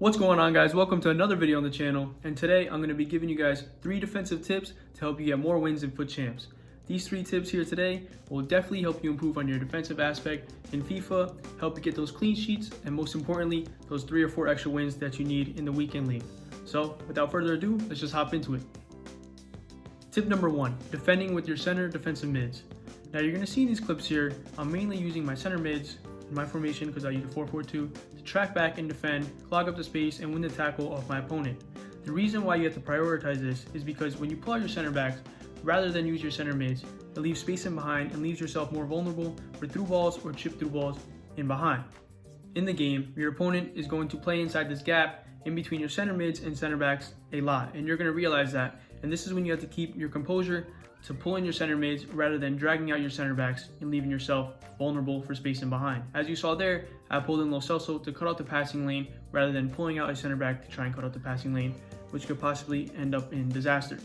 What's going on, guys? Welcome to another video on the channel, and today I'm going to be giving you guys 3 defensive tips to help you get more wins in FUT Champs. These 3 tips here today will definitely help you improve on your defensive aspect in FIFA, help you get those clean sheets, and most importantly, those 3 or 4 extra wins that you need in the weekend league. So without further ado, let's just hop into it. Tip number 1, defending with your center defensive mids. Now you're going to see in these clips here, I'm mainly using my center mids in my formation because I use a 4-4-2 to track back and defend, clog up the space, and win the tackle off my opponent. The reason why you have to prioritize this is because when you pull out your center backs, rather than use your center mids, it leaves space in behind and leaves yourself more vulnerable for through balls or chip through balls in behind. In the game, your opponent is going to play inside this gap in between your center mids and center backs a lot, and you're going to realize that. And this is when you have to keep your composure to pull in your center mids rather than dragging out your center backs and leaving yourself vulnerable for space in behind. As you saw there, I pulled in Lo Celso to cut out the passing lane rather than pulling out a center back to try and cut out the passing lane, which could possibly end up in disaster.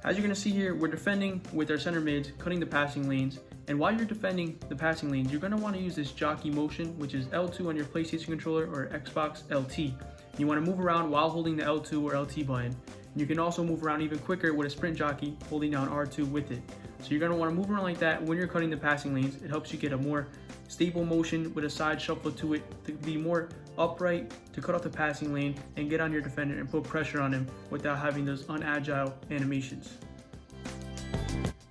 As you're going to see here, we're defending with our center mids, cutting the passing lanes, and while you're defending the passing lanes, you're going to want to use this jockey motion, which is L2 on your PlayStation controller or Xbox LT. You want to move around while holding the L2 or LT button. You can also move around even quicker with a sprint jockey holding down R2 with it. So you're going to want to move around like that when you're cutting the passing lanes. It helps you get a more stable motion with a side shuffle to it to be more upright, to cut off the passing lane and get on your defender and put pressure on him without having those unagile animations.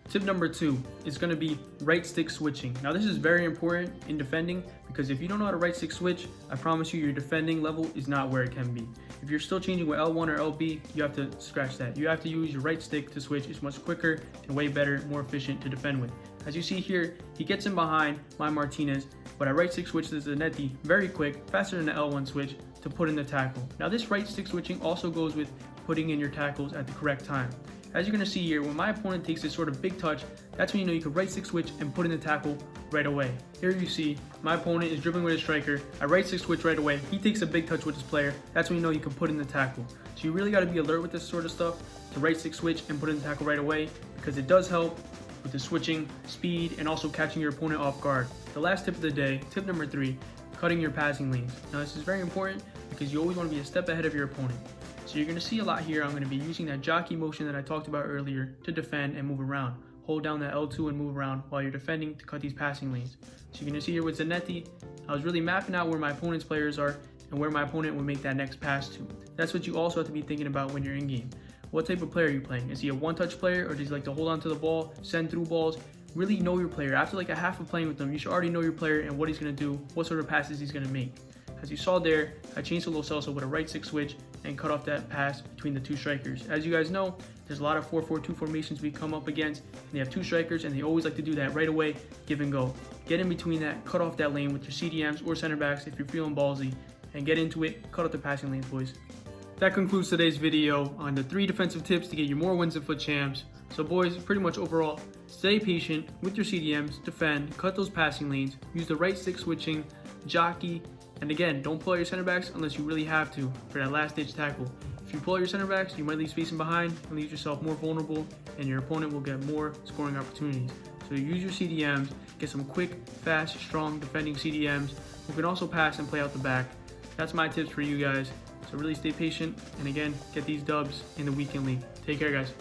Tip number 2 is going to be right stick switching. Now this is very important in defending because if you don't know how to right stick switch, I promise you your defending level is not where it can be. If you're still changing with L1 or LB, you have to scratch that. You have to use your right stick to switch. It's much quicker and way better, more efficient to defend with. As you see here, he gets in behind my Martinez, but I right stick switch to Zanetti very quick, faster than the L1 switch to put in the tackle. Now this right stick switching also goes with putting in your tackles at the correct time. As you're going to see here, when my opponent takes this sort of big touch, that's when you know you can right stick switch and put in the tackle right away. Here you see, my opponent is dribbling with a striker, I right stick switch right away, he takes a big touch with his player, that's when you know you can put in the tackle. So you really got to be alert with this sort of stuff, to right stick switch and put in the tackle right away, because it does help with the switching, speed, and also catching your opponent off guard. The last tip of the day, tip number 3, cutting your passing lanes. Now this is very important because you always want to be a step ahead of your opponent. So you're going to see a lot here. I'm going to be using that jockey motion that I talked about earlier to defend and move around. Hold down that L2 and move around while you're defending to cut these passing lanes. So you're going to see here with Zanetti, I was really mapping out where my opponent's players are and where my opponent would make that next pass to. That's what you also have to be thinking about when you're in game. What type of player are you playing? Is he a one-touch player, or does he like to hold on to the ball, send through balls? Really know your player. After like a half of playing with them, you should already know your player and what he's going to do, what sort of passes he's going to make. As you saw there, I changed to Lo Celso with a right stick switch and cut off that pass between the 2 strikers. As you guys know, there's a lot of 4-4-2 formations we come up against, and they have 2 strikers, and they always like to do that right away, give and go. Get in between that, cut off that lane with your CDMs or center backs if you're feeling ballsy, and get into it, cut off the passing lanes, boys. That concludes today's video on the 3 defensive tips to get you more wins in FUT Champs. So boys, pretty much overall, stay patient with your CDMs, defend, cut those passing lanes, use the right stick switching, jockey, and again, don't pull out your center backs unless you really have to for that last ditch tackle. If you pull out your center backs, you might leave space in behind and leave yourself more vulnerable, and your opponent will get more scoring opportunities. So use your CDMs, get some quick, fast, strong defending CDMs who can also pass and play out the back. That's my tips for you guys. So really stay patient, and again, get these dubs in the weekend league. Take care, guys.